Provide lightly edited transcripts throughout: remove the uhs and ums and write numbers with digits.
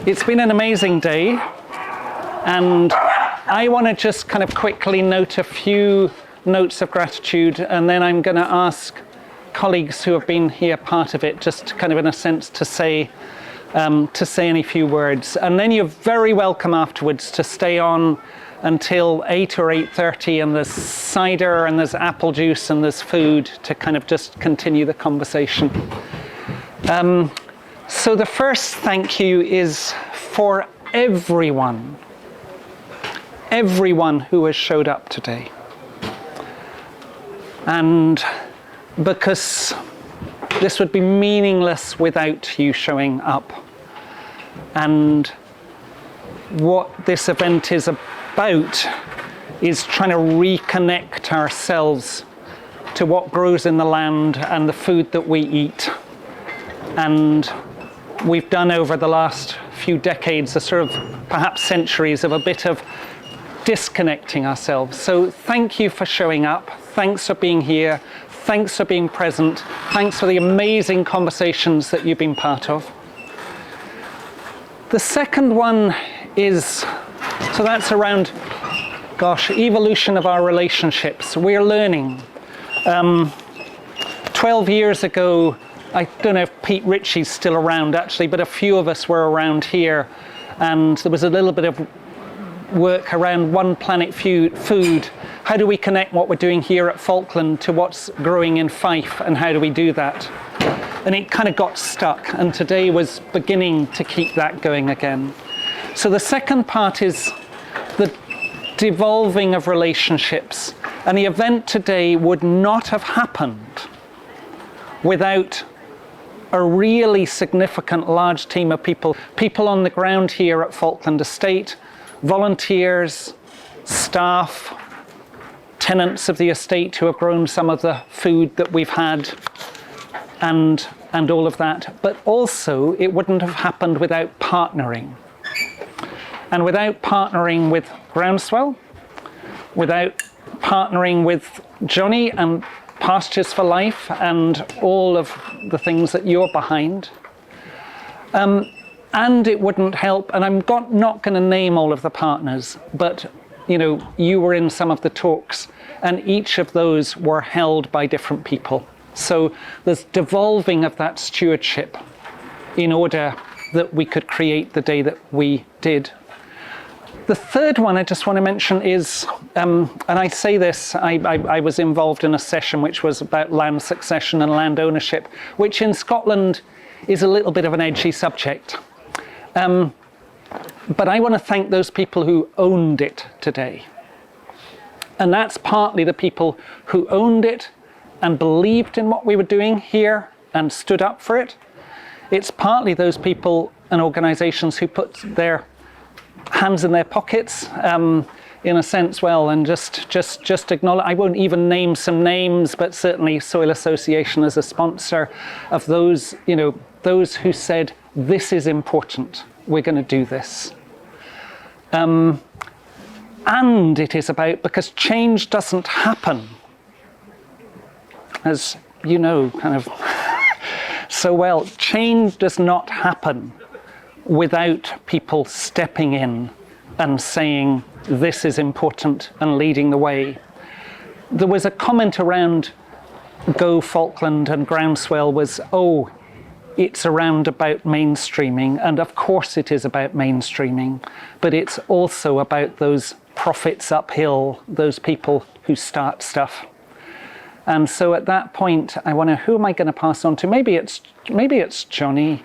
It's been an amazing day, and I want to just kind of quickly note a few notes of gratitude, and then I'm going to ask colleagues who have been here part of it, just kind of in a sense to say any few words. And then you're very welcome afterwards to stay on until 8 or 8:30, and there's cider and there's apple juice and there's food to kind of just continue the conversation. So the first thank you is for everyone who has showed up today. And because this would be meaningless without you showing up. And what this event is about is trying to reconnect ourselves to what grows in the land and the food that we eat. And we've done over the last few decades, a sort of perhaps centuries of a bit of disconnecting ourselves. So thank you for showing up. Thanks for being here. Thanks for being present. Thanks for the amazing conversations that you've been part of. The second one is, so that's around, evolution of our relationships. We're learning. 12 years ago, I don't know if Pete Ritchie's still around actually, but a few of us were around here, and there was a little bit of work around One Planet Food. How do we connect what we're doing here at Falkland to what's growing in Fife, and how do we do that? And it kind of got stuck, and today was beginning to keep that going again. So the second part is the devolving of relationships, and the event today would not have happened without a really significant large team of people on the ground here at Falkland Estate, volunteers, staff, tenants of the estate who have grown some of the food that we've had, and all of that. But also, it wouldn't have happened without partnering. And without partnering with Groundswell, without partnering with Johnnie and Pastures for Life and all of the things that you're behind. And it wouldn't help, and I'm not going to name all of the partners, but you were in some of the talks, and each of those were held by different people. So there's devolving of that stewardship in order that we could create the day that we did. The third one I just want to mention is, and I say this, I was involved in a session which was about land succession and land ownership, which in Scotland is a little bit of an edgy subject. But I want to thank those people who owned it today. And that's partly the people who owned it and believed in what we were doing here and stood up for it. It's partly those people and organisations who put their hands in their pockets, in a sense, and just acknowledge. I won't even name some names, but certainly Soil Association as a sponsor of those, those who said, this is important, we're going to do this. And it is about, because change doesn't happen, as you know, kind of so well, change does not happen without people stepping in and saying, this is important, and leading the way. There was a comment around Go Falkland and Groundswell was, it's around about mainstreaming, and of course it is about mainstreaming, but it's also about those profits uphill, those people who start stuff. And so at that point, I wonder, who am I going to pass on to? Maybe it's Johnnie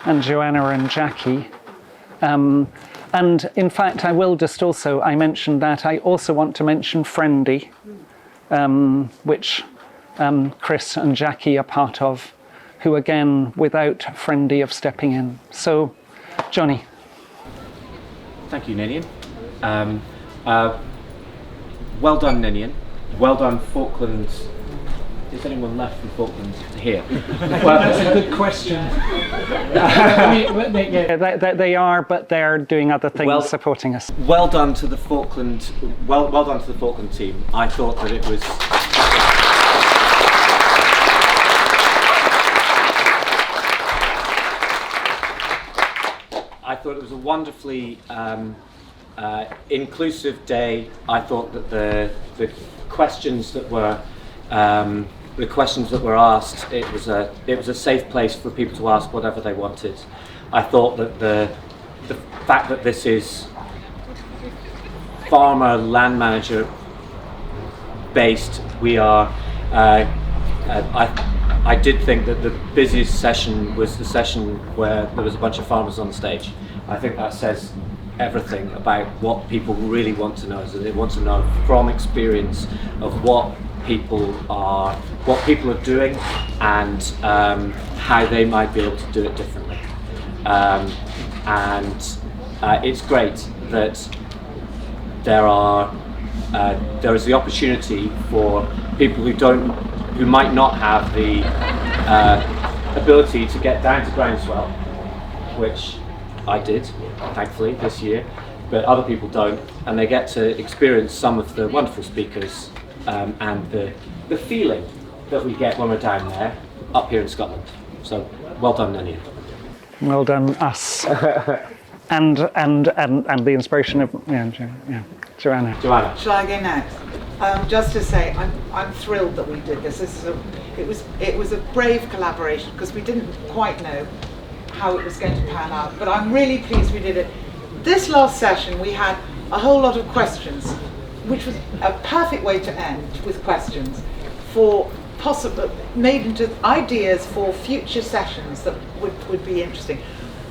and Joanna and Jackie. And in fact, I will just also, I mentioned that, I also want to mention Friendy, which Chris and Jackie are part of, who again, without Friendy of stepping in. So, Johnnie. Thank you, Ninian. Well done, Ninian. Well done, Falkland. Is anyone left from Falkland here? Well, that's a good question. They are, but they're doing other things, supporting us. Well done to the Falkland. Well done to the Falkland team. I thought that it was. I thought it was a wonderfully inclusive day. I thought that the questions that were asked, it was a safe place for people to ask whatever they wanted. I thought that the fact that this is farmer land manager based, we are. I did think that the busiest session was the session where there was a bunch of farmers on the stage. I think that says everything about what people really want to know. So they want to know from experience of what people are doing and how they might be able to do it differently. It's great that there is the opportunity for people who might not have the ability to get down to groundswell, which I did, thankfully, this year, but other people don't, and they get to experience some of the wonderful speakers and the feeling that we get when we're down there, up here in Scotland. So, well done, Ninian. Well done, us. and the inspiration of Joanna. Joanna. Shall I go next? Just to say, I'm thrilled that we did this. It was a brave collaboration because we didn't quite know how it was going to pan out, but I'm really pleased we did it. This last session we had a whole lot of questions, which was a perfect way to end with questions for possible made into ideas for future sessions that would be interesting.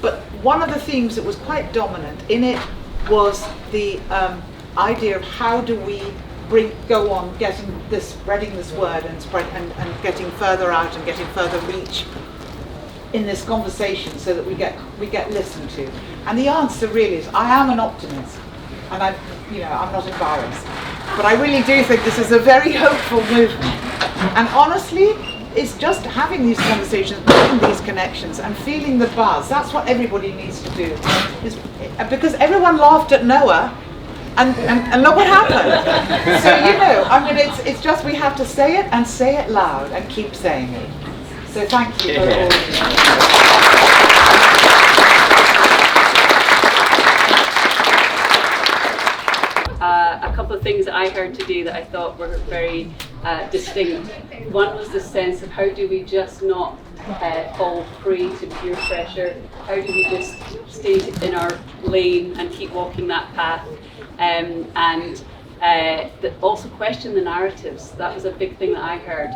But one of the themes that was quite dominant in it was the idea of how do we go on spreading this word and getting further out and getting further reach in this conversation so that we get listened to. And the answer really is, I am an optimist, and I'm not embarrassed, but I really do think this is a very hopeful movement. And honestly, it's just having these conversations, making these connections, and feeling the buzz. That's what everybody needs to do. Because everyone laughed at Noah, and look what happened. So it's just we have to say it and say it loud and keep saying it. So thank you for all of you. A couple of things that I heard today that I thought were very distinct. One was the sense of how do we just not fall prey to peer pressure? How do we just stay in our lane and keep walking that path? Also question the narratives. That was a big thing that I heard.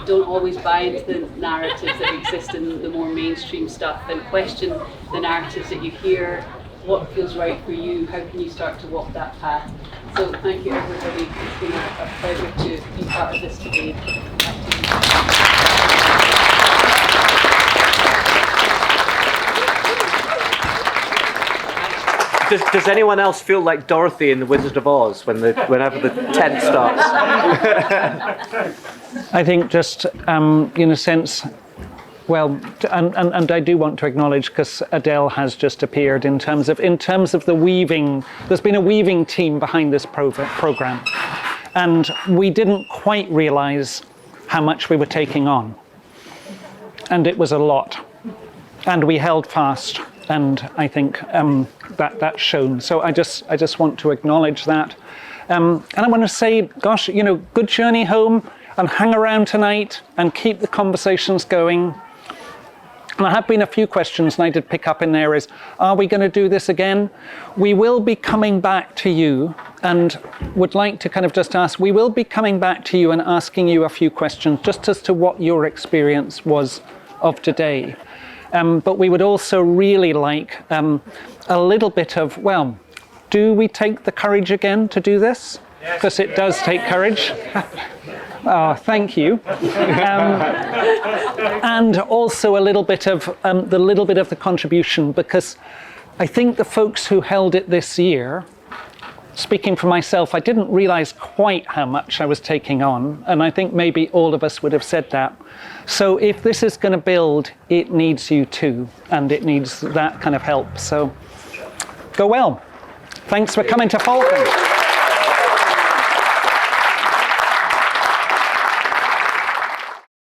Don't always buy into the narratives that exist in the more mainstream stuff, and question the narratives that you hear. What feels right for you? How can you start to walk that path? So thank you everybody. It's been a pleasure to be part of this today. Does anyone else feel like Dorothy in The Wizard of Oz whenever the tent starts? I think just in a sense, well, and I do want to acknowledge, because Adele has just appeared, in terms of the weaving. There's been a weaving team behind this program, and we didn't quite realise how much we were taking on, and it was a lot, and we held fast, and I think that's shown. So I just want to acknowledge that, and I want to say, gosh, good journey home, and hang around tonight and keep the conversations going. And there have been a few questions, and I did pick up in there, is, are we going to do this again? We will be coming back to you, and would like to kind of just ask, we will be coming back to you and asking you a few questions just as to what your experience was of today. But we would also really like a little bit of, well, do we take the courage again to do this? Because it does take courage. Oh, thank you. And also a little bit of the contribution, because I think the folks who held it this year, speaking for myself, I didn't realize quite how much I was taking on, and I think maybe all of us would have said that. So if this is going to build, it needs you too, and it needs that kind of help. So go well. Thanks for coming to Falkland.